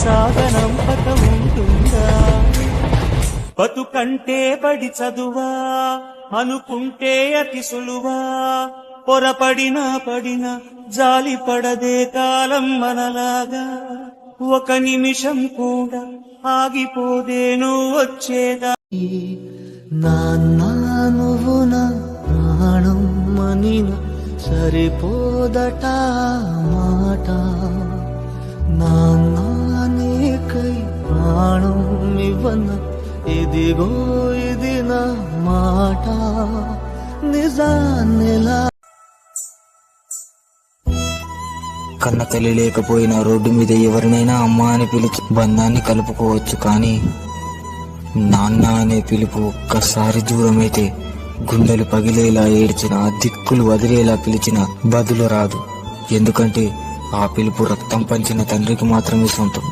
సాగనంపక ఉంటుందా? బతుకంటే బడి చదువా అనుకుంటే అతి సులువా? పొరపడినా పడినా జాలి పడదే కాలం మనలాగా. ఒక నిమిషం కూడా ఆగిపోదే నువ్వు వచ్చేదా? నాన్నా నువ్వు నా ప్రాణం మనిన సరిపోదట మాట. నాన్నా నీకై ప్రాణం ఇవ్వన ఇదిగో ఇది నా మాట. నిజాన్నిలా కన్న తల్లి లేకపోయినా రోడ్డు మీద ఎవరినైనా అమ్మ అని పిలిచి బంధాన్ని కలుపుకోవచ్చు. కానీ నాన్న అనే పిలుపు ఒక్కసారి దూరమైతే గుండెలు పగిలేలా ఏడ్చిన, దిక్కులు వదిలేలా పిలిచిన బదులు రాదు. ఎందుకంటే ఆ పిలుపు రక్తం పంచిన తండ్రికి మాత్రమే సొంతం.